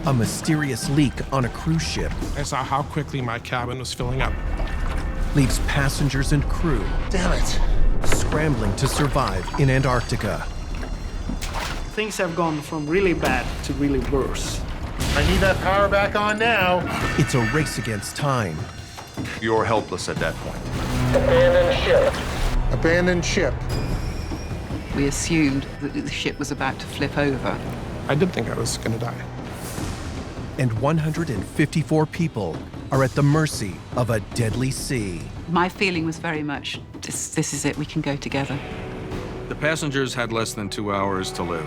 A mysterious leak on a cruise ship I saw how quickly my cabin was filling up. leaves passengers and crew Damn it. scrambling to survive in Antarctica. Things have gone from really bad to really worse. I need that power back on now. It's a race against time. You're helpless at that point. Abandoned ship. We assumed that the ship was about to flip over. I did think I was going to die. And 154 people are at the mercy of a deadly sea. My feeling was very much, this is it, we can go together. The passengers had less than 2 hours to live.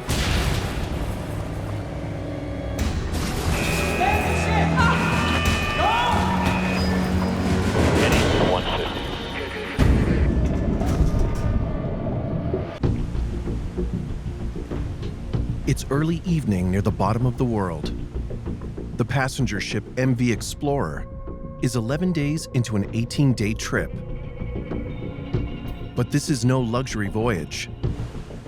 It's early evening near the bottom of the world. The passenger ship MV Explorer is 11 days into an 18-day trip. But this is no luxury voyage.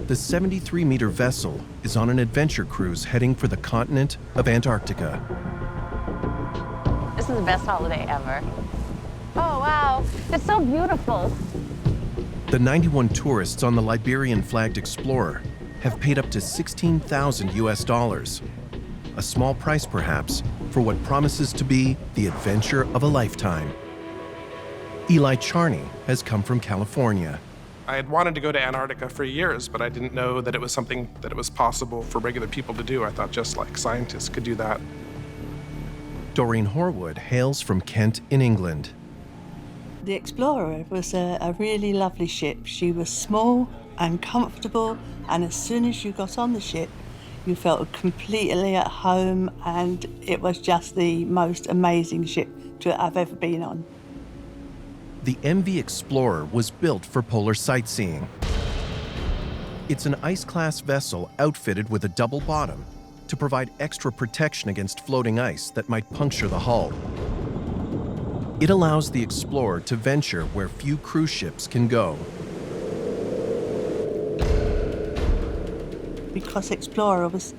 The 73-meter vessel is on an adventure cruise heading for the continent of Antarctica. This is the best holiday ever. Oh, wow. It's so beautiful. The 91 tourists on the Liberian-flagged Explorer have paid up to $16,000 US, a small price perhaps for what promises to be the adventure of a lifetime. Eli Charney has come from California. I had wanted to go to Antarctica for years, but I didn't know that it was something that it was possible for regular people to do. I thought just like scientists could do that. Doreen Horwood hails from Kent in England. The Explorer was a really lovely ship. She was small and comfortable, and as soon as you got on the ship, you felt completely at home, and it was just the most amazing ship I've ever been on. The MV Explorer was built for polar sightseeing. It's an ice-class vessel outfitted with a double bottom to provide extra protection against floating ice that might puncture the hull. It allows the Explorer to venture where few cruise ships can go. Because Explorer was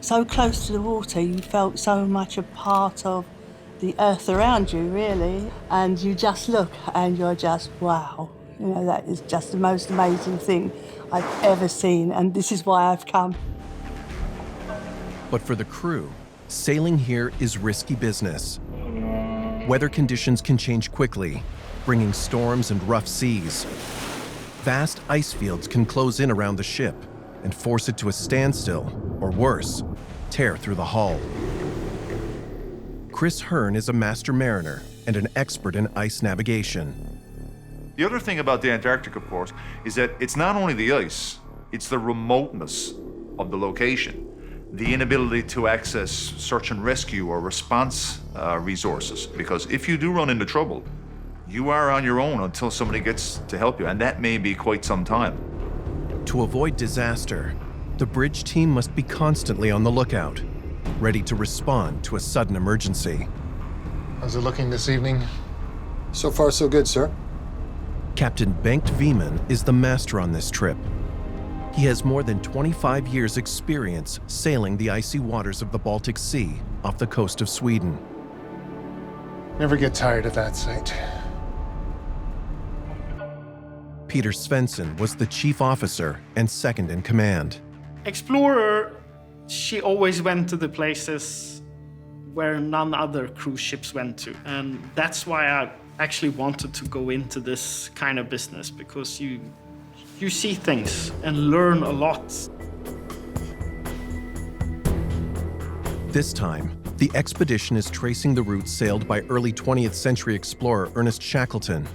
so close to the water, you felt so much a part of the earth around you, really. And you just look and you're just, wow. You know, that is just the most amazing thing I've ever seen, and this is why I've come. But for the crew, sailing here is risky business. Weather conditions can change quickly, bringing storms and rough seas. Vast ice fields can close in around the ship and force it to a standstill, or worse, tear through the hull. Chris Hearn is a master mariner and an expert in ice navigation. The other thing about the Antarctic, of course, is that it's not only the ice, it's the remoteness of the location, the inability to access search and rescue or response resources. Because if you do run into trouble, you are on your own until somebody gets to help you, and that may be quite some time. To avoid disaster, the bridge team must be constantly on the lookout, ready to respond to a sudden emergency. How's it looking this evening? So far, so good, sir. Captain Bengt Veman is the master on this trip. He has more than 25 years' experience sailing the icy waters of the Baltic Sea off the coast of Sweden. Never get tired of that sight. Peter Svensson was the chief officer and second in command. Explorer, she always went to the places where none other cruise ships went to. And that's why I actually wanted to go into this kind of business, because you see things and learn a lot. This time, the expedition is tracing the route sailed by early 20th century explorer Ernest Shackleton.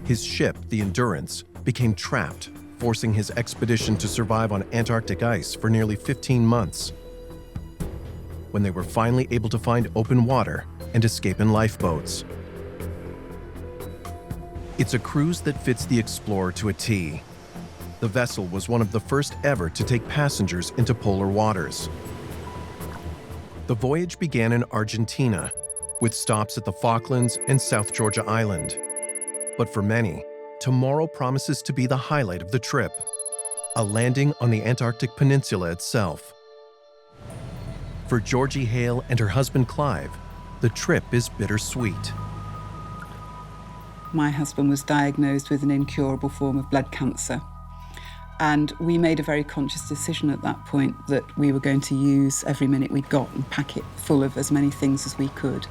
His ship, the Endurance, became trapped, forcing his expedition to survive on Antarctic ice for nearly 15 months. When they were finally able to find open water and escape in lifeboats. It's a cruise that fits the Explorer to a T. The vessel was one of the first ever to take passengers into polar waters. The voyage began in Argentina, with stops at the Falklands and South Georgia Island. But for many, tomorrow promises to be the highlight of the trip, a landing on the Antarctic Peninsula itself. For Georgie Hale and her husband Clive, the trip is bittersweet. My husband was diagnosed with an incurable form of blood cancer. And we made a very conscious decision at that point that we were going to use every minute we'd got and pack it full of as many things as we could.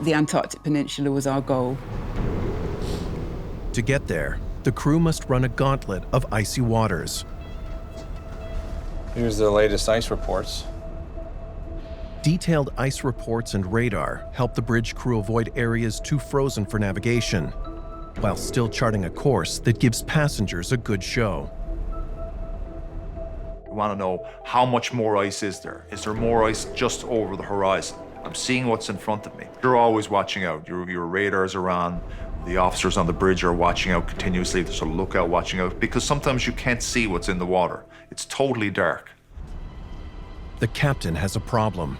The Antarctic Peninsula was our goal. To get there, the crew must run a gauntlet of icy waters. Here's the latest ice reports. Detailed ice reports and radar help the bridge crew avoid areas too frozen for navigation, while still charting a course that gives passengers a good show. We want to know how much more ice is there? Is there more ice just over the horizon? I'm seeing what's in front of me. You're always watching out. Your radars are on. The officers on the bridge are watching out continuously. There's a lookout watching out because sometimes you can't see what's in the water. It's totally dark. The captain has a problem.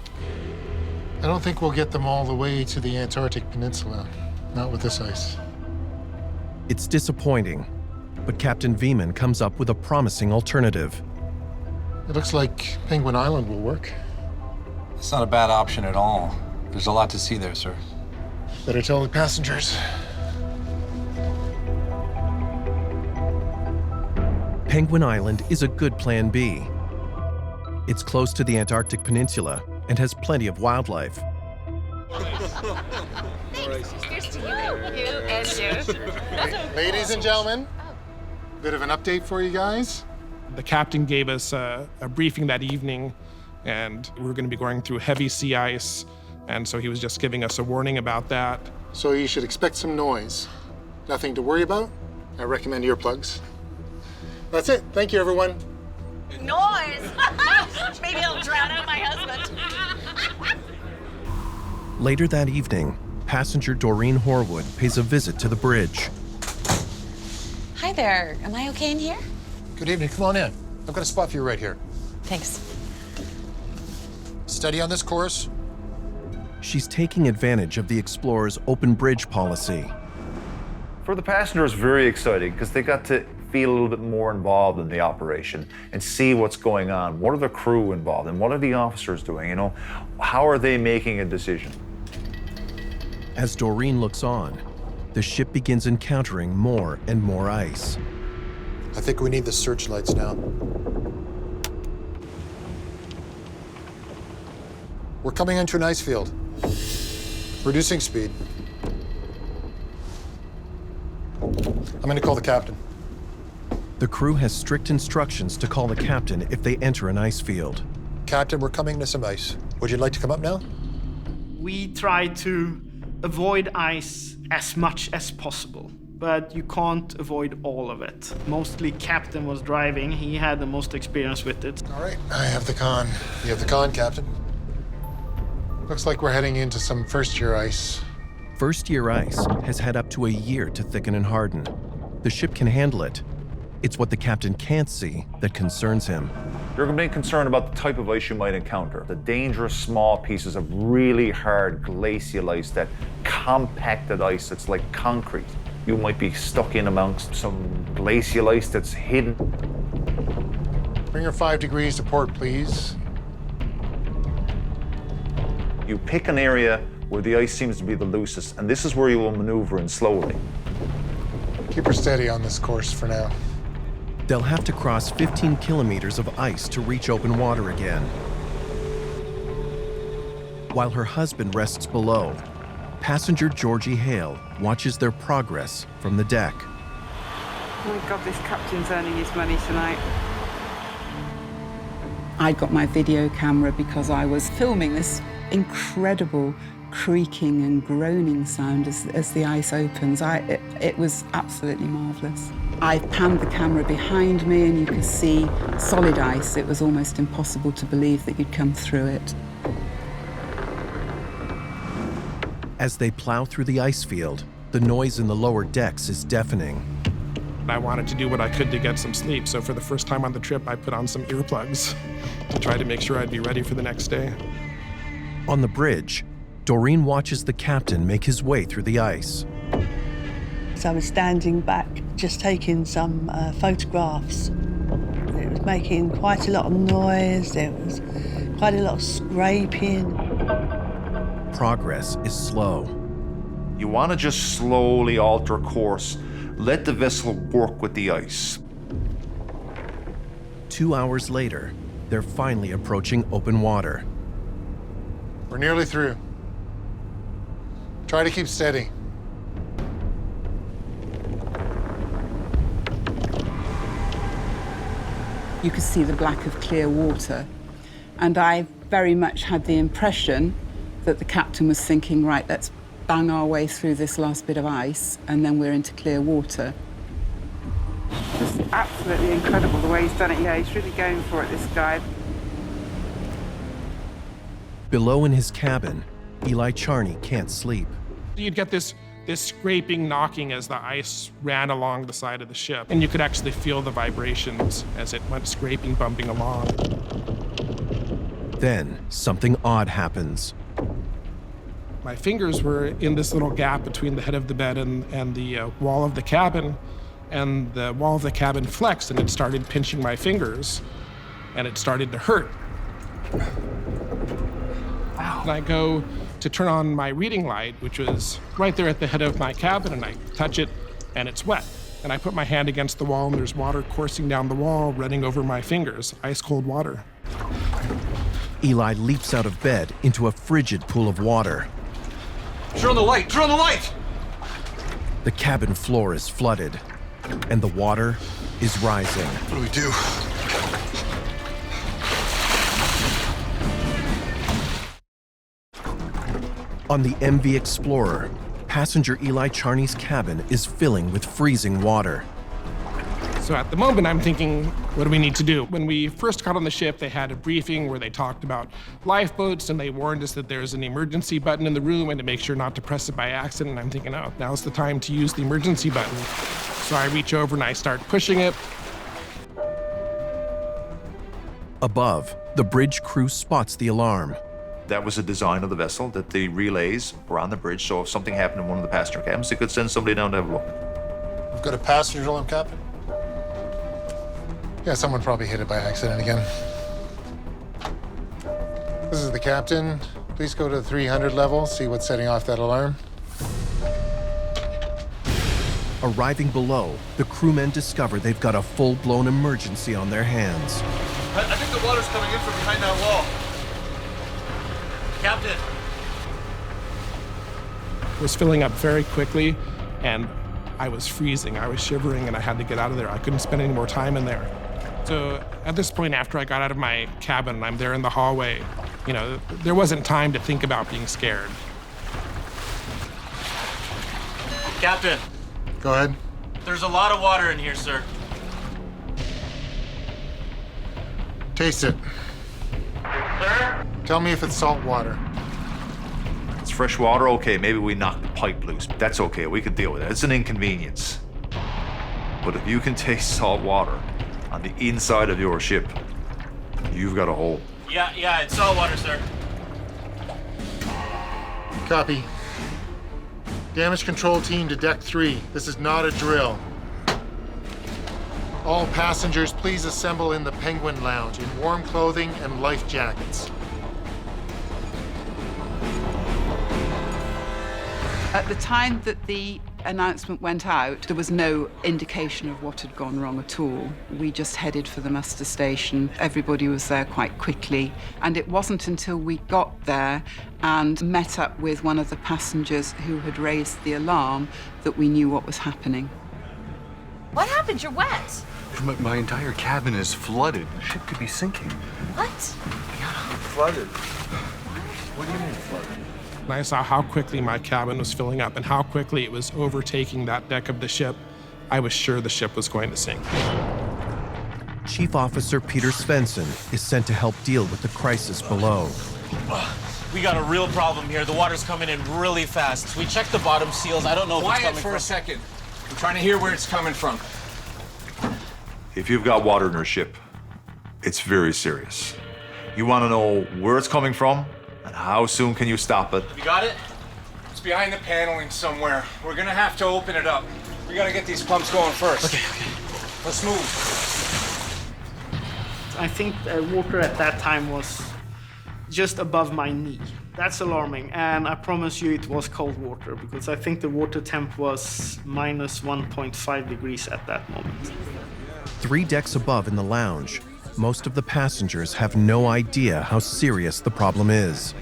I don't think we'll get them all the way to the Antarctic Peninsula. Not with this ice. It's disappointing, but Captain Veman comes up with a promising alternative. It looks like Penguin Island will work. It's not a bad option at all. There's a lot to see there, sir. Better tell the passengers. Penguin Island is a good plan B. It's close to the Antarctic Peninsula and has plenty of wildlife. Ladies and gentlemen, bit of an update for you guys. The captain gave us a briefing that evening, and we were going to be going through heavy sea ice, and so he was just giving us a warning about that. So you should expect some noise. Nothing to worry about. I recommend earplugs. That's it. Thank you, everyone. Noise! Maybe I'll drown out my husband. Later that evening, passenger Doreen Horwood pays a visit to the bridge. Hi there. Am I okay in here? Good evening. Come on in. I've got a spot for you right here. Thanks. Steady on this course. She's taking advantage of the Explorer's open bridge policy. For the passengers, very exciting because they got to feel a little bit more involved in the operation and see what's going on. What are the crew involved in? What are the officers doing? You know, how are they making a decision? As Doreen looks on, the ship begins encountering more and more ice. I think we need the searchlights now. We're coming into an ice field. Reducing speed. I'm going to call the captain. The crew has strict instructions to call the captain if they enter an ice field. Captain, we're coming to some ice. Would you like to come up now? We try to avoid ice as much as possible, but you can't avoid all of it. Mostly Captain was driving. He had the most experience with it. All right, I have the con. You have the con, Captain. Looks like we're heading into some first-year ice. First-year ice has had up to a year to thicken and harden. The ship can handle it. It's what the captain can't see that concerns him. You're going to be concerned about the type of ice you might encounter. The dangerous small pieces of really hard glacial ice, that compacted ice that's like concrete. You might be stuck in amongst some glacial ice that's hidden. Bring her 5 degrees to port, please. You pick an area where the ice seems to be the loosest, and this is where you will maneuver in slowly. Keep her steady on this course for now. They'll have to cross 15 kilometers of ice to reach open water again. While her husband rests below, passenger Georgie Hale watches their progress from the deck. Oh my God, this captain's earning his money tonight. I got my video camera because I was filming this incredible creaking and groaning sound as the ice opens. It was absolutely marvelous. I panned the camera behind me and you could see solid ice. It was almost impossible to believe that you'd come through it. As they plow through the ice field, the noise in the lower decks is deafening. I wanted to do what I could to get some sleep, so for the first time on the trip, I put on some earplugs to try to make sure I'd be ready for the next day. On the bridge, Doreen watches the captain make his way through the ice. So I was standing back, just taking some photographs. It was making quite a lot of noise. There was quite a lot of scraping. Progress is slow. You want to just slowly alter course. Let the vessel work with the ice. 2 hours later, they're finally approaching open water. We're nearly through. Try to keep steady. You could see the black of clear water. And I very much had the impression that the captain was thinking, right, let's bang our way through this last bit of ice, and then we're into clear water. It's absolutely incredible the way he's done it. Yeah, he's really going for it, this guy. Below in his cabin, Eli Charney can't sleep. You'd get this scraping, knocking as the ice ran along the side of the ship, and you could actually feel the vibrations as it went scraping, bumping along. Then something odd happens. My fingers were in this little gap between the head of the bed and the wall of the cabin, and the wall of the cabin flexed, and it started pinching my fingers, and it started to hurt. Wow. And I go to turn on my reading light, which was right there at the head of my cabin, and I touch it, and it's wet. And I put my hand against the wall, and there's water coursing down the wall, running over my fingers, ice-cold water. Eli leaps out of bed into a frigid pool of water. Turn on the light! Turn on the light! The cabin floor is flooded, and the water is rising. What do we do? On the MV Explorer, passenger Eli Charney's cabin is filling with freezing water. So at the moment, I'm thinking, what do we need to do? When we first got on the ship, they had a briefing where they talked about lifeboats, and they warned us that there's an emergency button in the room and to make sure not to press it by accident. And I'm thinking, oh, now's the time to use the emergency button. So I reach over and I start pushing it. Above, the bridge crew spots the alarm. That was a design of the vessel, that the relays were on the bridge, so if something happened in one of the passenger cabins, they could send somebody down to have a look. We've got a passenger alarm, Captain. Yeah, someone probably hit it by accident again. This is the captain. Please go to the 300 level, see what's setting off that alarm. Arriving below, the crewmen discover they've got a full-blown emergency on their hands. I think the water's coming in from behind that wall. Captain. It was filling up very quickly, and I was freezing. I was shivering, and I had to get out of there. I couldn't spend any more time in there. So at this point, after I got out of my cabin and I'm there in the hallway, you know, there wasn't time to think about being scared. Captain. Go ahead. There's a lot of water in here, sir. Taste it. Sir? Tell me if it's salt water. It's fresh water, okay, maybe we knocked the pipe loose. That's okay, we can deal with it. It's an inconvenience. But if you can taste salt water on the inside of your ship, you've got a hole. Yeah, it's salt water, sir. Copy. Damage control team to deck 3. This is not a drill. All passengers, please assemble in the Penguin Lounge in warm clothing and life jackets. At the time that the announcement went out, there was no indication of what had gone wrong at all. We just headed for the muster station. Everybody was there quite quickly. And it wasn't until we got there and met up with one of the passengers who had raised the alarm that we knew what was happening. What happened? You're wet. My entire cabin is flooded. The ship could be sinking. What? Flooded. What do you mean flooded? And I saw how quickly my cabin was filling up and how quickly it was overtaking that deck of the ship. I was sure the ship was going to sink. Chief Officer Peter Svensson is sent to help deal with the crisis below. We got a real problem here. The water's coming in really fast. We checked the bottom seals. I don't know if it's coming from... Quiet for a second. I'm trying to hear where it's coming from. If you've got water in your ship, it's very serious. You want to know where it's coming from and how soon can you stop it. You got it? It's behind the paneling somewhere. We're gonna have to open it up. We gotta get these pumps going first. Okay. Let's move. I think the water at that time was just above my knee. That's alarming, and I promise you it was cold water, because I think the water temp was minus 1.5 degrees at that moment. 3 decks above in the lounge, most of the passengers have no idea how serious the problem is.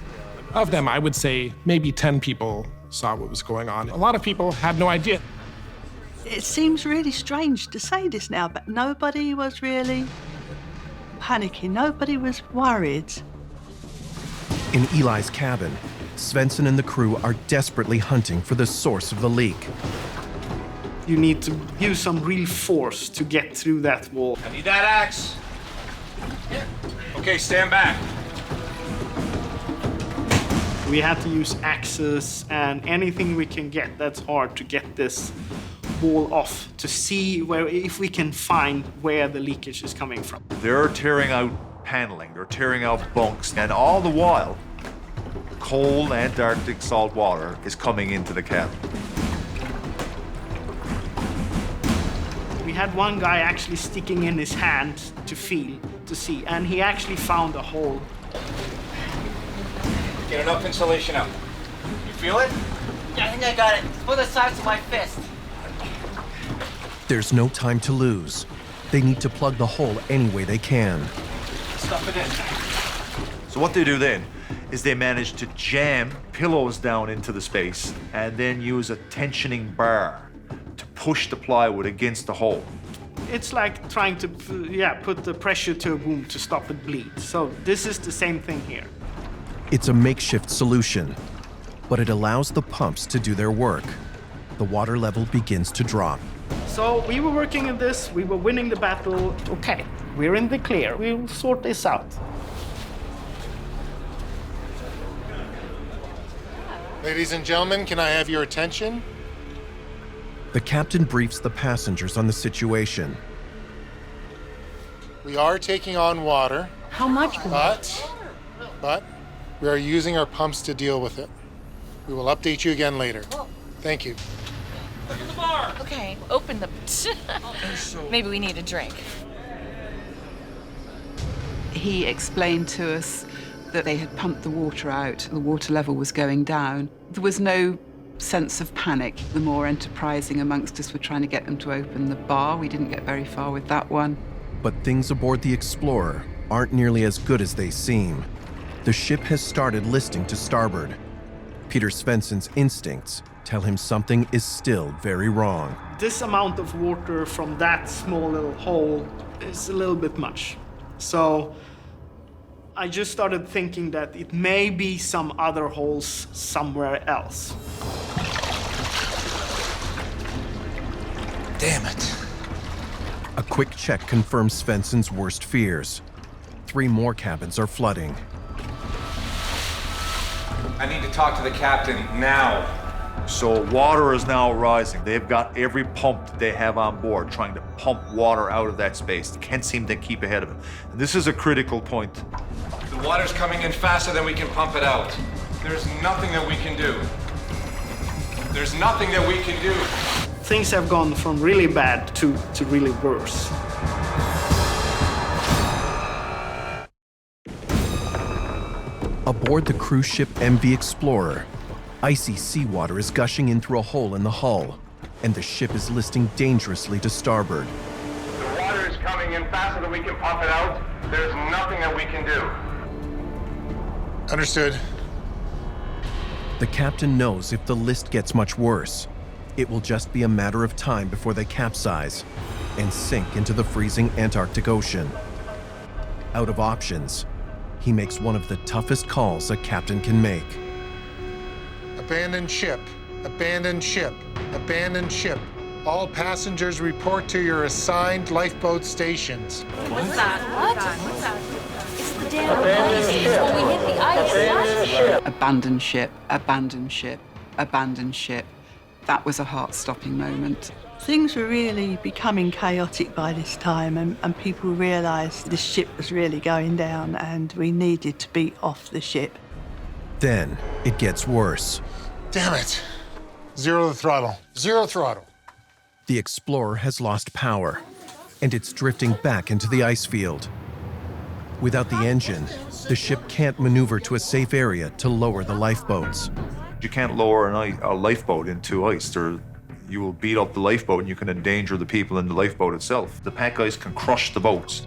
Of them, I would say maybe 10 people saw what was going on. A lot of people had no idea. It seems really strange to say this now, but nobody was really panicking. Nobody was worried. In Eli's cabin, Svensson and the crew are desperately hunting for the source of the leak. You need to use some real force to get through that wall. I need that axe. Okay, stand back. We had to use axes and anything we can get that's hard to get this wall off, to see if we can find where the leakage is coming from. They're tearing out paneling, they're tearing out bunks, and all the while, cold Antarctic salt water is coming into the cabin. We had one guy actually sticking in his hand to feel, to see, and he actually found a hole. Get enough insulation out. You feel it? Yeah, I think I got it. It's for the size of my fist. There's no time to lose. They need to plug the hole any way they can. Stuff it in. So what they do then is they manage to jam pillows down into the space and then use a tensioning bar to push the plywood against the hole. It's like trying to put the pressure to a wound to stop it bleed. So this is the same thing here. It's a makeshift solution, but it allows the pumps to do their work. The water level begins to drop. So we were working on this, we were winning the battle. Okay, we're in the clear, we'll sort this out. Ladies and gentlemen, can I have your attention? The captain briefs the passengers on the situation. We are taking on water. How much? But we are using our pumps to deal with it. We will update you again later. Thank you. Open the bar. Okay, open the... Maybe we need a drink. He explained to us that they had pumped the water out, the water level was going down. There was no sense of panic. The more enterprising amongst us were trying to get them to open the bar. We didn't get very far with that one. But things aboard the Explorer aren't nearly as good as they seem. The ship has started listing to starboard. Peter Svensson's instincts tell him something is still very wrong. This amount of water from that small little hole is a little bit much. So I just started thinking that it may be some other holes somewhere else. Damn it. A quick check confirms Svensson's worst fears. 3 more cabins are flooding. I need to talk to the captain now. So water is now rising. They've got every pump that they have on board trying to pump water out of that space. They can't seem to keep ahead of it. And this is a critical point. The water's coming in faster than we can pump it out. There's nothing that we can do. There's nothing that we can do. Things have gone from really bad to really worse. Aboard the cruise ship MV Explorer, icy seawater is gushing in through a hole in the hull, and the ship is listing dangerously to starboard. The water is coming in faster than we can pump it out. There's nothing that we can do. Understood. The captain knows if the list gets much worse, it will just be a matter of time before they capsize and sink into the freezing Antarctic Ocean. Out of options, he makes one of the toughest calls a captain can make. Abandoned ship. Abandoned ship. Abandoned ship. All passengers report to your assigned lifeboat stations. What's that? What's that? It's the damn ice. When we hit the ice. Abandoned ship, abandoned ship, abandoned ship. That was a heart-stopping moment. Things were really becoming chaotic by this time, and people realised this ship was really going down and we needed to be off the ship. Then it gets worse. Damn it. Zero the throttle. Zero throttle. The Explorer has lost power, and it's drifting back into the ice field. Without the engine, the ship can't maneuver to a safe area to lower the lifeboats. You can't lower a lifeboat into ice. You will beat up the lifeboat and you can endanger the people in the lifeboat itself. The pack ice can crush the boats.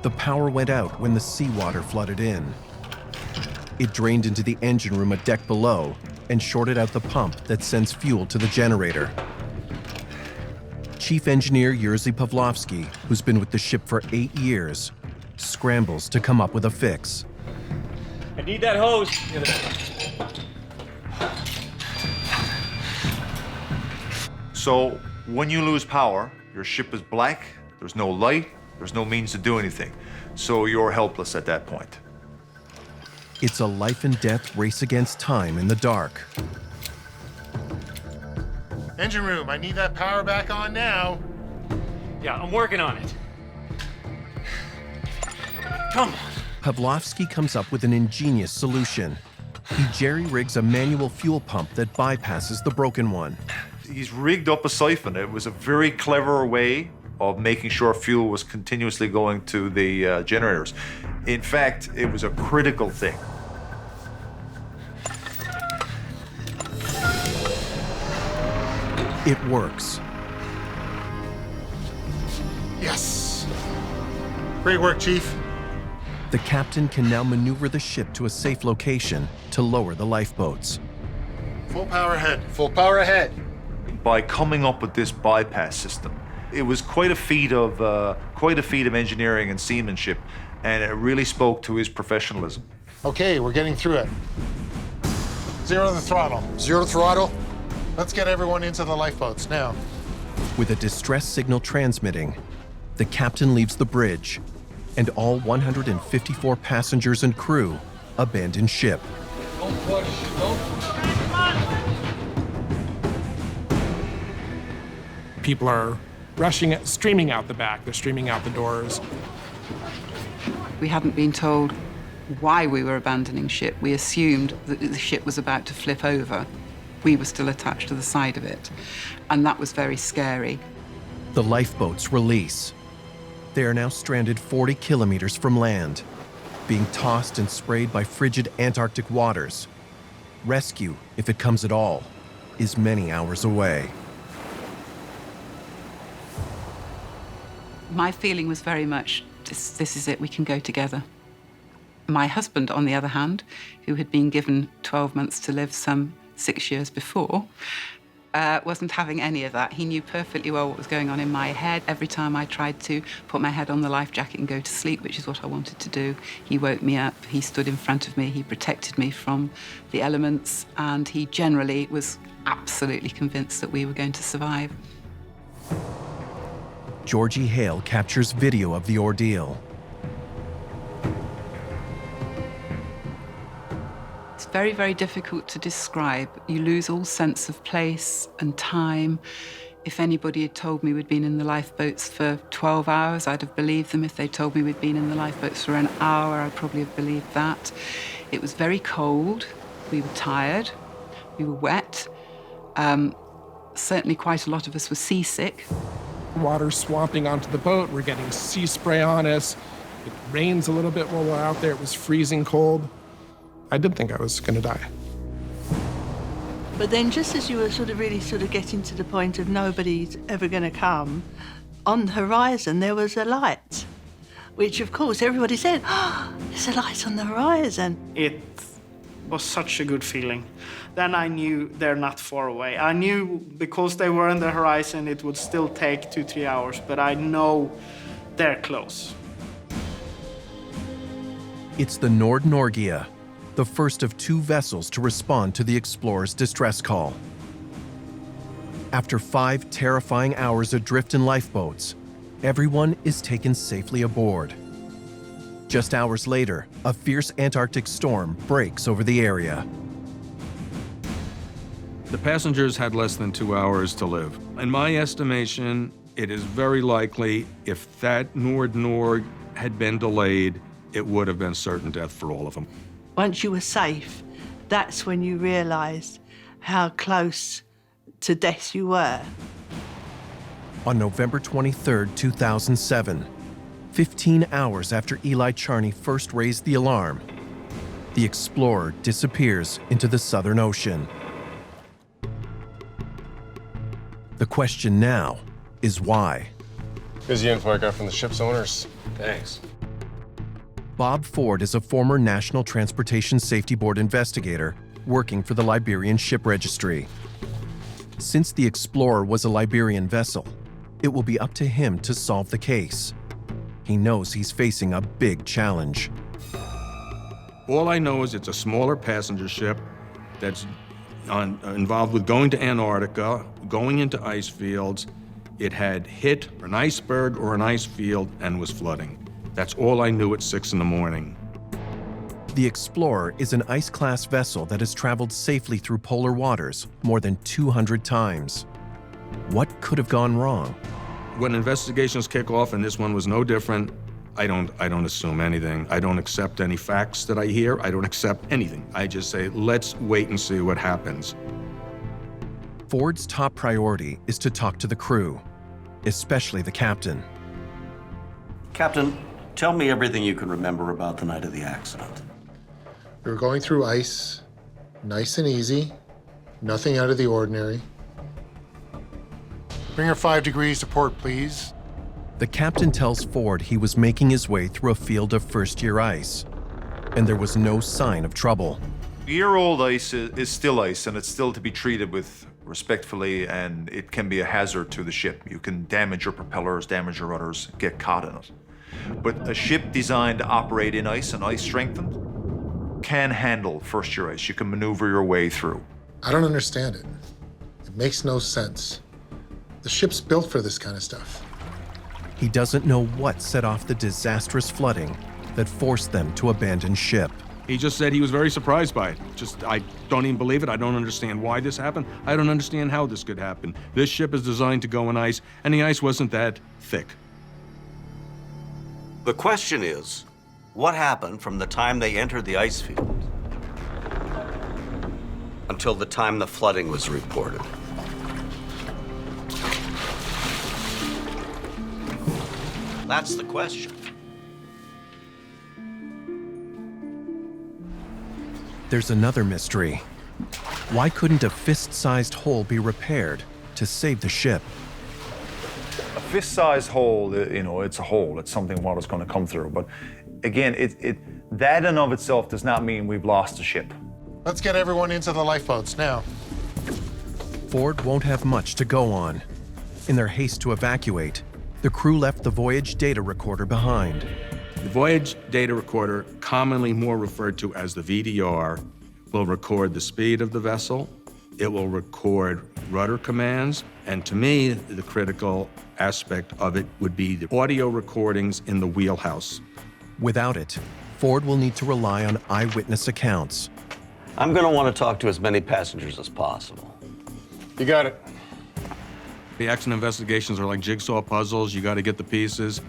The power went out when the seawater flooded in. It drained into the engine room a deck below and shorted out the pump that sends fuel to the generator. Chief Engineer Jerzy Pawlowski, who's been with the ship for 8 years, scrambles to come up with a fix. I need that hose. So when you lose power, your ship is black, there's no light, there's no means to do anything. So you're helpless at that point. It's a life and death race against time in the dark. Engine room, I need that power back on now. Yeah, I'm working on it. Come on. Pawlowski comes up with an ingenious solution. He jerry-rigs a manual fuel pump that bypasses the broken one. He's rigged up a siphon. It was a very clever way of making sure fuel was continuously going to the generators. In fact, it was a critical thing. It works. Yes. Great work, Chief. The captain can now maneuver the ship to a safe location to lower the lifeboats. Full power ahead. Full power ahead. By coming up with this bypass system, it was quite a feat of engineering and seamanship, and it really spoke to his professionalism. Okay, we're getting through it. Zero the throttle. Zero the throttle. Let's get everyone into the lifeboats now. With a distress signal transmitting, the captain leaves the bridge, and all 154 passengers and crew abandon ship. Don't push. People are rushing, streaming out the back. They're streaming out the doors. We hadn't been told why we were abandoning ship. We assumed that the ship was about to flip over. We were still attached to the side of it, and that was very scary. The lifeboats release. They are now stranded 40 kilometers from land, being tossed and sprayed by frigid Antarctic waters. Rescue, if it comes at all, is many hours away. My feeling was very much, this is it, we can go together. My husband, on the other hand, who had been given 12 months to live some 6 years before, wasn't having any of that. He knew perfectly well what was going on in my head. Every time I tried to put my head on the life jacket and go to sleep, which is what I wanted to do, he woke me up, he stood in front of me, he protected me from the elements, and he generally was absolutely convinced that we were going to survive. Georgie Hale captures video of the ordeal. It's very, very difficult to describe. You lose all sense of place and time. If anybody had told me we'd been in the lifeboats for 12 hours, I'd have believed them. If they told me we'd been in the lifeboats for an hour, I'd probably have believed that. It was very cold. We were tired. We were wet. Certainly quite a lot of us were seasick. Water swamping onto the boat. We're getting sea spray on us. It rains a little bit while we're out there. It was freezing cold. I did think I was going to die. But then just as you were really getting to the point of nobody's ever going to come, on the horizon there was a light, which of course everybody said, oh, there's a light on the horizon. It was such a good feeling. Then I knew they're not far away. I knew because they were on the horizon, it would still take 2-3 hours, but I know they're close. It's the Nord Norgia, the first of 2 vessels to respond to the explorer's distress call. After 5 terrifying hours adrift in lifeboats, everyone is taken safely aboard. Just hours later, a fierce Antarctic storm breaks over the area. The passengers had less than 2 hours to live. In my estimation, it is very likely if that Nord had been delayed, it would have been certain death for all of them. Once you were safe, that's when you realised how close to death you were. On November 23, 2007, 15 hours after Eli Charney first raised the alarm, the Explorer disappears into the Southern Ocean. The question now is why? Busy info I got from the ship's owners. Thanks. Bob Ford is a former National Transportation Safety Board investigator working for the Liberian Ship Registry. Since the Explorer was a Liberian vessel, it will be up to him to solve the case. He knows he's facing a big challenge. All I know is it's a smaller passenger ship that's involved with going to Antarctica, going into ice fields. It had hit an iceberg or an ice field and was flooding. That's all I knew at 6 in the morning. The Explorer is an ice-class vessel that has traveled safely through polar waters more than 200 times. What could have gone wrong? When investigations kick off, and this one was no different, I don't assume anything. I don't accept any facts that I hear. I don't accept anything. I just say, let's wait and see what happens. Ford's top priority is to talk to the crew, especially the captain. Captain, tell me everything you can remember about the night of the accident. We were going through ice, nice and easy, nothing out of the ordinary. Bring her 5 degrees to port, please. The captain tells Ford he was making his way through a field of first-year ice, and there was no sign of trouble. Year-old ice is still ice, and it's still to be treated with respectfully, and it can be a hazard to the ship. You can damage your propellers, damage your rudders, get caught in it. But a ship designed to operate in ice and ice strengthened can handle first-year ice. You can maneuver your way through. I don't understand it. It makes no sense. The ship's built for this kind of stuff. He doesn't know what set off the disastrous flooding that forced them to abandon ship. He just said he was very surprised by it. I don't even believe it. I don't understand why this happened. I don't understand how this could happen. This ship is designed to go on ice, and the ice wasn't that thick. The question is, what happened from the time they entered the ice field until the time the flooding was reported? That's the question. There's another mystery. Why couldn't a fist-sized hole be repaired to save the ship? A fist-sized hole, it's a hole. It's something water's going to come through. But again, that in of itself does not mean we've lost the ship. Let's get everyone into the lifeboats now. Ford won't have much to go on. In their haste to evacuate, the crew left the Voyage data recorder behind. The Voyage data recorder, commonly more referred to as the VDR, will record the speed of the vessel. It will record rudder commands. And to me, the critical aspect of it would be the audio recordings in the wheelhouse. Without it, Ford will need to rely on eyewitness accounts. I'm going to want to talk to as many passengers as possible. You got it. The accident investigations are like jigsaw puzzles. You got to get the pieces.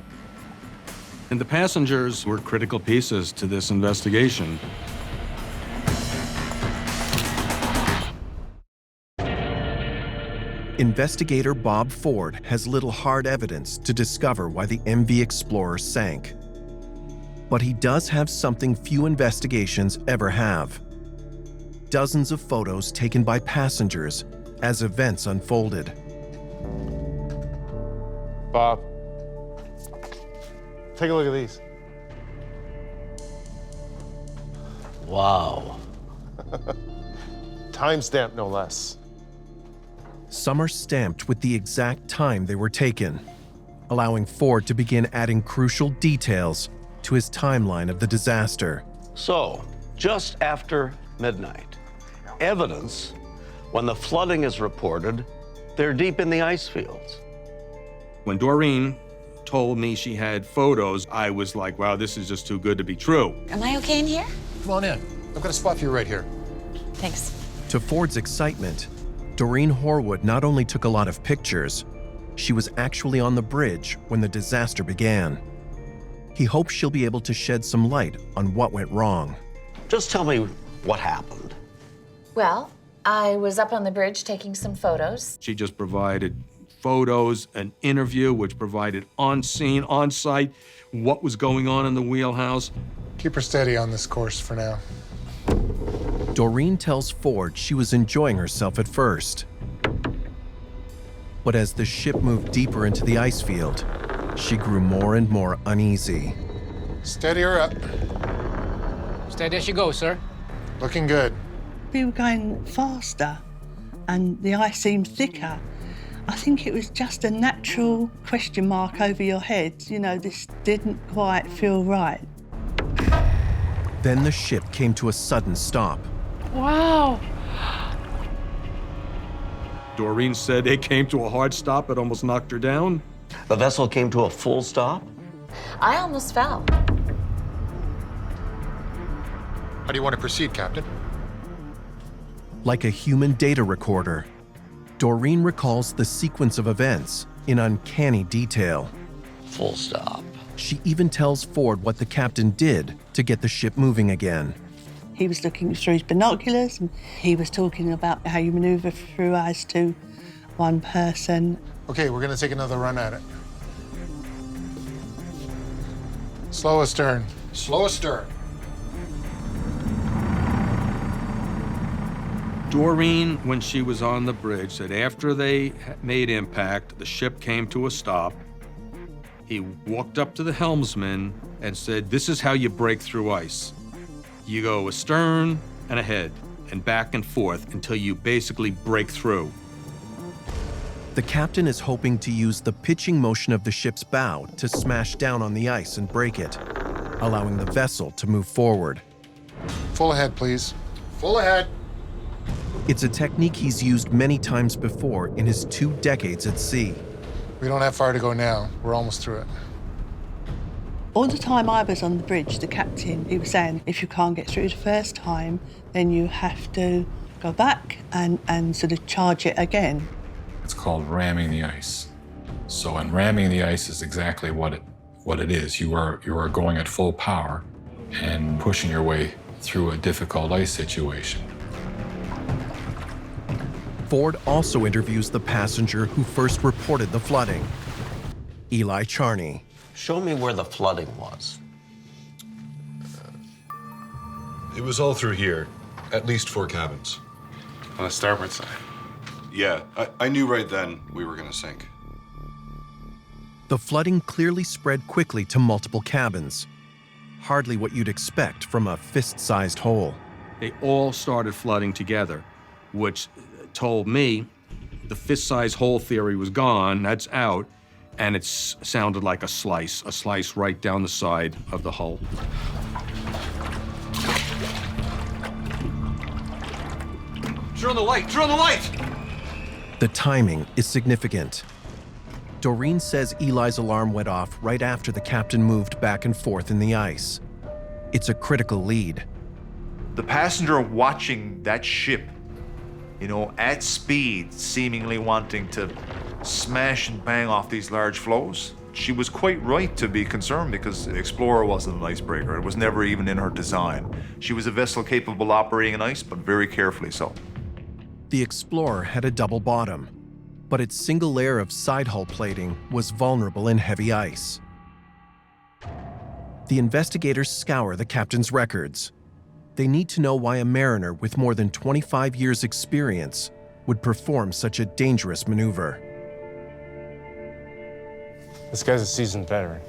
And the passengers were critical pieces to this investigation. Investigator Bob Ford has little hard evidence to discover why the MV Explorer sank. But he does have something few investigations ever have. Dozens of photos taken by passengers as events unfolded. Bob, take a look at these. Wow. Timestamp, no less. Some are stamped with the exact time they were taken, allowing Ford to begin adding crucial details to his timeline of the disaster. So, just after midnight, evidence, when the flooding is reported, they're deep in the ice fields. When Doreen told me she had photos, I was like, wow, this is just too good to be true. Am I okay in here? Come on in. I've got a spot for you right here. Thanks. To Ford's excitement, Doreen Horwood not only took a lot of pictures, she was actually on the bridge when the disaster began. He hopes she'll be able to shed some light on what went wrong. Just tell me what happened. Well, I was up on the bridge taking some photos. She just provided photos, an interview, which provided on-scene, on-site, what was going on in the wheelhouse. Keep her steady on this course for now. Doreen tells Ford she was enjoying herself at first. But as the ship moved deeper into the ice field, she grew more and more uneasy. Steady her up. Steady as she goes, sir. Looking good. We were going faster and the ice seemed thicker. I think it was just a natural question mark over your head. You know, this didn't quite feel right. Then the ship came to a sudden stop. Wow. Doreen said it came to a hard stop. It almost knocked her down. The vessel came to a full stop? I almost fell. How do you want to proceed, Captain? Like a human data recorder, Doreen recalls the sequence of events in uncanny detail. Full stop. She even tells Ford what the captain did to get the ship moving again. He was looking through his binoculars and he was talking about how you maneuver through ice to one person. Okay, we're going to take another run at it. Slow astern. Slow astern. Doreen, when she was on the bridge, said after they made impact, the ship came to a stop. He walked up to the helmsman and said, "This is how you break through ice. You go astern and ahead and back and forth until you basically break through." The captain is hoping to use the pitching motion of the ship's bow to smash down on the ice and break it, allowing the vessel to move forward. Full ahead, please. Full ahead. It's a technique he's used many times before in his 2 decades at sea. We don't have far to go now. We're almost through it. All the time I was on the bridge, the captain, he was saying, if you can't get through the first time, then you have to go back and sort of charge it again. It's called ramming the ice. So, and ramming the ice is exactly what it is. You are going at full power and pushing your way through a difficult ice situation. Ford also interviews the passenger who first reported the flooding, Eli Charney. Show me where the flooding was. It was all through here, at least 4 cabins. On the starboard side? Yeah, I knew right then we were gonna sink. The flooding clearly spread quickly to multiple cabins. Hardly what you'd expect from a fist-sized hole. They all started flooding together, which told me the fist-sized hole theory was gone, that's out, and it sounded like a slice right down the side of the hull. Turn on the light! Turn on the light! The timing is significant. Doreen says Eli's alarm went off right after the captain moved back and forth in the ice. It's a critical lead. The passenger watching that ship, at speed, seemingly wanting to smash and bang off these large floes, she was quite right to be concerned because the Explorer wasn't an icebreaker. It was never even in her design. She was a vessel capable of operating in ice, but very carefully so. The Explorer had a double bottom, but its single layer of side hull plating was vulnerable in heavy ice. The investigators scour the captain's records. They need to know why a mariner with more than 25 years' experience would perform such a dangerous maneuver. This guy's a seasoned veteran.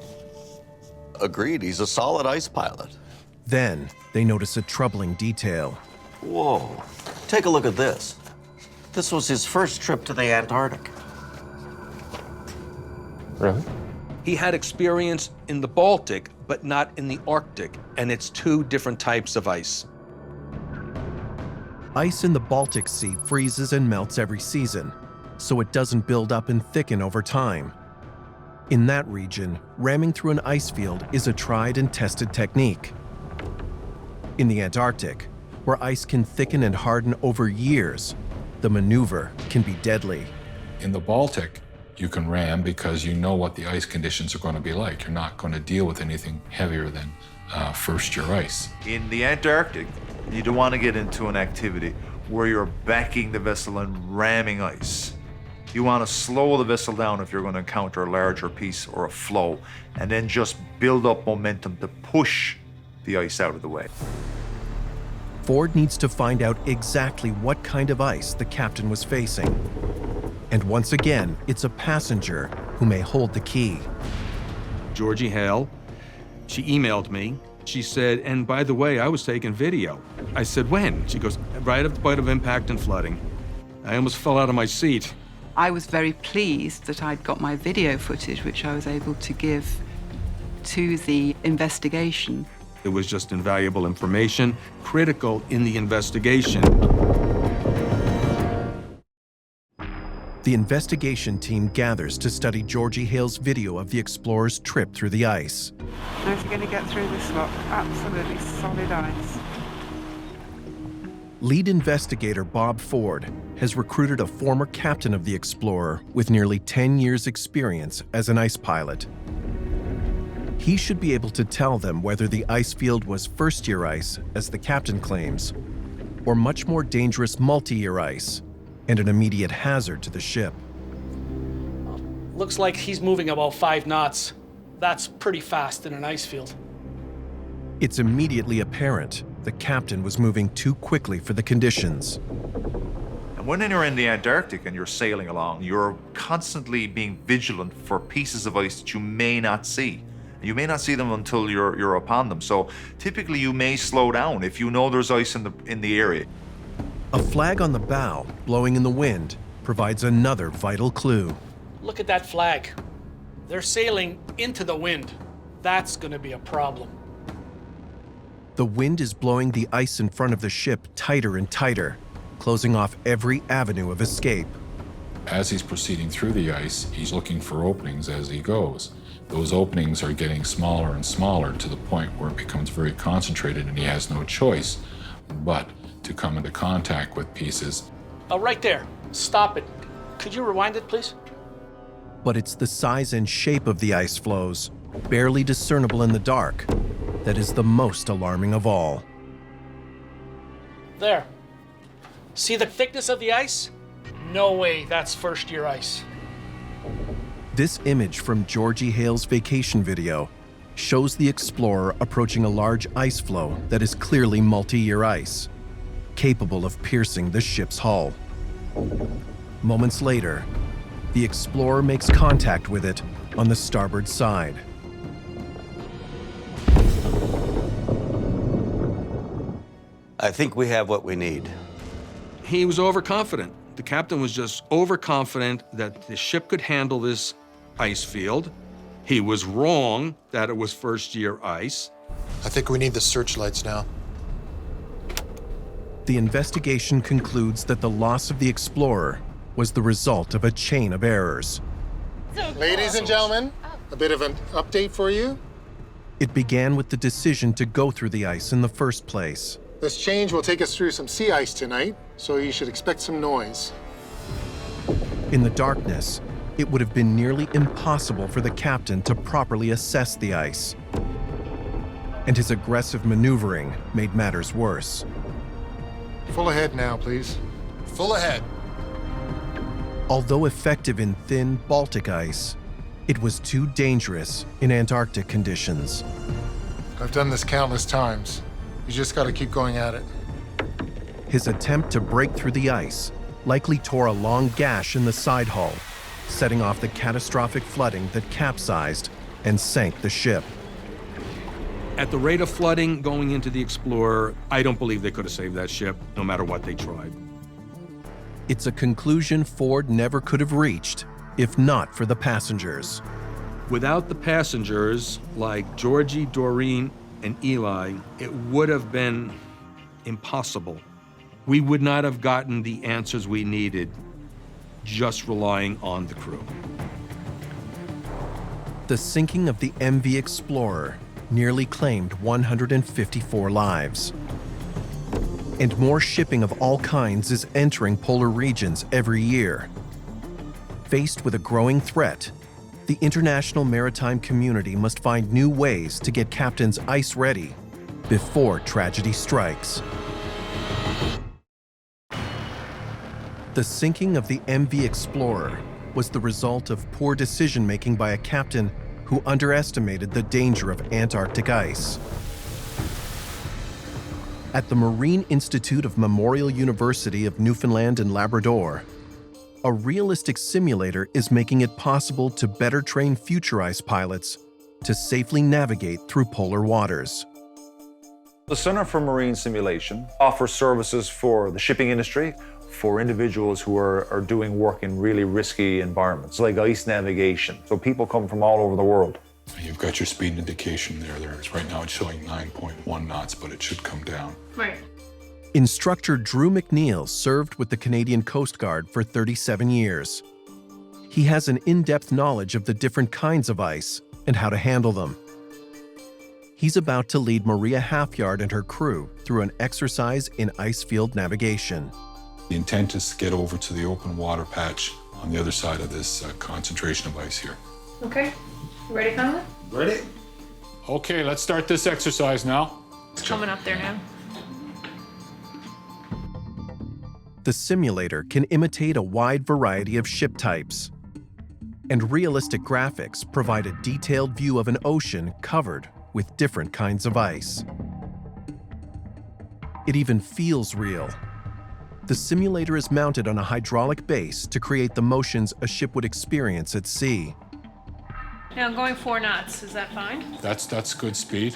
Agreed, he's a solid ice pilot. Then they notice a troubling detail. Whoa, take a look at this. This was his first trip to the Antarctic. Really? He had experience in the Baltic, but not in the Arctic, and it's 2 different types of ice. Ice in the Baltic Sea freezes and melts every season, so it doesn't build up and thicken over time. In that region, ramming through an ice field is a tried and tested technique. In the Antarctic, where ice can thicken and harden over years, the maneuver can be deadly. In the Baltic, you can ram because you know what the ice conditions are going to be like. You're not going to deal with anything heavier than first-year ice. In the Antarctic, you don't want to get into an activity where you're backing the vessel and ramming ice. You want to slow the vessel down if you're going to encounter a larger piece or a flow, and then just build up momentum to push the ice out of the way. Ford needs to find out exactly what kind of ice the captain was facing. And once again, it's a passenger who may hold the key. Georgie Hale, she emailed me. She said, and by the way, I was taking video. I said, when? She goes, right at the point of impact and flooding. I almost fell out of my seat. I was very pleased that I'd got my video footage, which I was able to give to the investigation. It was just invaluable information, critical in the investigation. The investigation team gathers to study Georgie Hale's video of the explorer's trip through the ice. How is he going to get through this lot? Absolutely solid ice. Lead investigator Bob Ford has recruited a former captain of the Explorer with nearly 10 years' experience as an ice pilot. He should be able to tell them whether the ice field was first-year ice, as the captain claims, or much more dangerous multi-year ice and an immediate hazard to the ship. Looks like he's moving about 5 knots. That's pretty fast in an ice field. It's immediately apparent the captain was moving too quickly for the conditions. And when you're in the Antarctic and you're sailing along, you're constantly being vigilant for pieces of ice that you may not see. You may not see them until you're upon them. So typically you may slow down if you know there's ice in the area. A flag on the bow, blowing in the wind, provides another vital clue. Look at that flag. They're sailing into the wind. That's going to be a problem. The wind is blowing the ice in front of the ship tighter and tighter, closing off every avenue of escape. As he's proceeding through the ice, he's looking for openings as he goes. Those openings are getting smaller and smaller to the point where it becomes very concentrated and he has no choice but to come into contact with pieces. Oh, right there. Stop it. Could you rewind it, please? But it's the size and shape of the ice floes, barely discernible in the dark, that is the most alarming of all. There. See the thickness of the ice? No way that's first-year ice. This image from Georgie Hale's vacation video shows the Explorer approaching a large ice floe that is clearly multi-year ice, capable of piercing the ship's hull. Moments later, the Explorer makes contact with it on the starboard side. I think we have what we need. He was overconfident. The captain was just overconfident that the ship could handle this ice field. He was wrong that it was first-year ice. I think we need the searchlights now. The investigation concludes that the loss of the Explorer was the result of a chain of errors. Ladies and gentlemen, a bit of an update for you. It began with the decision to go through the ice in the first place. This change will take us through some sea ice tonight, so you should expect some noise. In the darkness, it would have been nearly impossible for the captain to properly assess the ice. And his aggressive maneuvering made matters worse. Full ahead now, please. Full ahead. Although effective in thin Baltic ice, it was too dangerous in Antarctic conditions. I've done this countless times. You just got to keep going at it. His attempt to break through the ice likely tore a long gash in the side hull, setting off the catastrophic flooding that capsized and sank the ship. At the rate of flooding going into the Explorer, I don't believe they could have saved that ship, no matter what they tried. It's a conclusion Ford never could have reached if not for the passengers. Without the passengers, like Georgie, Doreen, and Eli, it would have been impossible. We would not have gotten the answers we needed just relying on the crew. The sinking of the MV Explorer nearly claimed 154 lives. And more shipping of all kinds is entering polar regions every year. Faced with a growing threat, the international maritime community must find new ways to get captains ice ready before tragedy strikes. The The sinking of the MV Explorer was the result of poor decision-making by a captain who underestimated the danger of Antarctic ice. At the Marine Institute of Memorial University of Newfoundland and Labrador, a realistic simulator is making it possible to better train future ice pilots to safely navigate through polar waters. The Center for Marine Simulation offers services for the shipping industry, for individuals who are doing work in really risky environments, like ice navigation. So people come from all over the world. You've got your speed indication there. Right now it's showing 9.1 knots, but it should come down. Right. Instructor Drew McNeil served with the Canadian Coast Guard for 37 years. He has an in-depth knowledge of the different kinds of ice and how to handle them. He's about to lead Maria Halfyard and her crew through an exercise in ice field navigation. The intent is to get over to the open water patch on the other side of this concentration of ice here. Okay. You ready, Conley? Ready? Okay, let's start this exercise now. It's coming up there now. The simulator can imitate a wide variety of ship types, and realistic graphics provide a detailed view of an ocean covered with different kinds of ice. It even feels real. The simulator is mounted on a hydraulic base to create the motions a ship would experience at sea. Now going 4 knots, is that fine? That's good speed.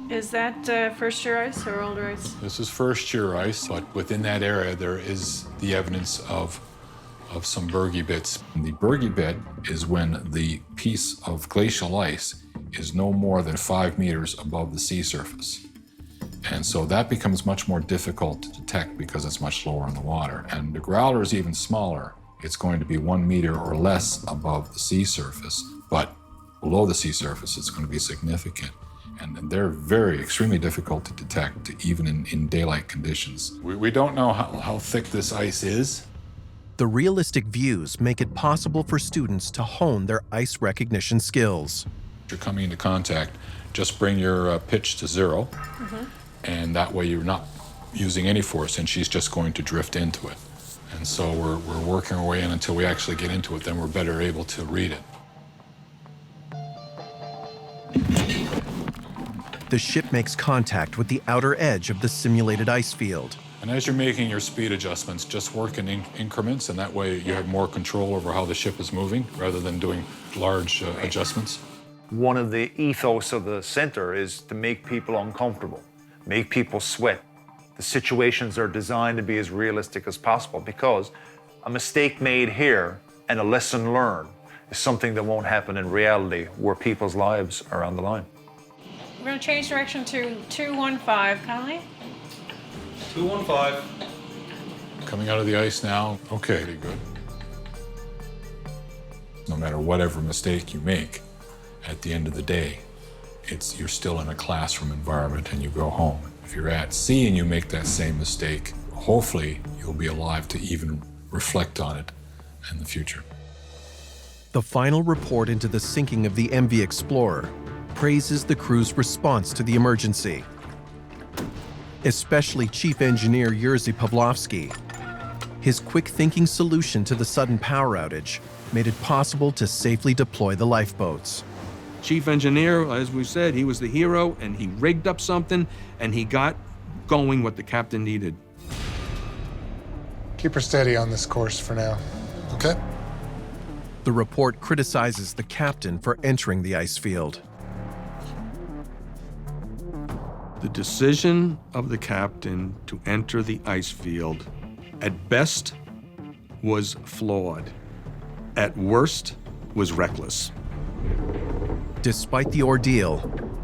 Is that first year ice or older ice? This is first year ice, but within that area there is the evidence of some bergy bits. The bergy bit is when the piece of glacial ice is no more than 5 meters above the sea surface. And so that becomes much more difficult to detect because it's much lower in the water. And the growler is even smaller. It's going to be 1 meter or less above the sea surface, but below the sea surface it's going to be significant. And they're extremely difficult to detect, even in daylight conditions. We don't know how thick this ice is. The realistic views make it possible for students to hone their ice recognition skills. If you're coming into contact, just bring your pitch to 0, and that way you're not using any force, and she's just going to drift into it. And so we're working our way in until we actually get into it, then we're better able to read it. The ship makes contact with the outer edge of the simulated ice field. And as you're making your speed adjustments, just work in increments, and that way you have more control over how the ship is moving rather than doing large adjustments. One of the ethos of the center is to make people uncomfortable, make people sweat. The situations are designed to be as realistic as possible because a mistake made here and a lesson learned is something that won't happen in reality where people's lives are on the line. We're going to change direction to 215, Conley. 215. Coming out of the ice now. Okay, good. No matter whatever mistake you make, at the end of the day, you're still in a classroom environment and you go home. If you're at sea and you make that same mistake, hopefully you'll be alive to even reflect on it in the future. The final report into the sinking of the MV Explorer praises the crew's response to the emergency, especially Chief Engineer Jerzy Pawlowski. His quick-thinking solution to the sudden power outage made it possible to safely deploy the lifeboats. Chief engineer, as we said, he was the hero, and he rigged up something, and he got going what the captain needed. Keep her steady on this course for now, okay? The report criticizes the captain for entering the ice field. The decision of the captain to enter the ice field, at best, was flawed. At worst, was reckless. Despite the ordeal,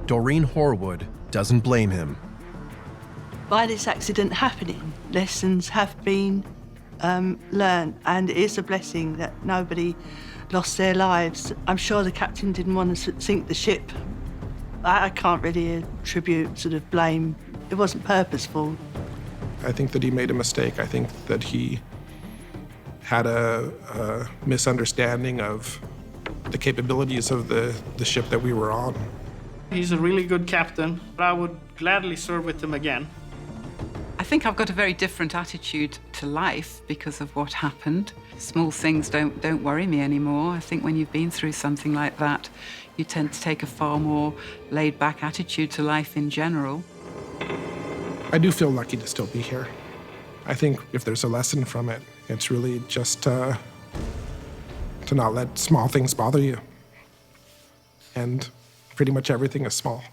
Doreen Horwood doesn't blame him. By this accident happening, lessons have been learned, and it is a blessing that nobody lost their lives. I'm sure the captain didn't want to sink the ship. I can't really attribute sort of blame. It wasn't purposeful. I think that he made a mistake. I think that he had a misunderstanding of the capabilities of the ship that we were on. He's a really good captain. I would gladly serve with him again. I think I've got a very different attitude to life because of what happened. Small things don't worry me anymore. I think when you've been through something like that, you tend to take a far more laid-back attitude to life in general. I do feel lucky to still be here. I think if there's a lesson from it, it's really just to not let small things bother you. And pretty much everything is small.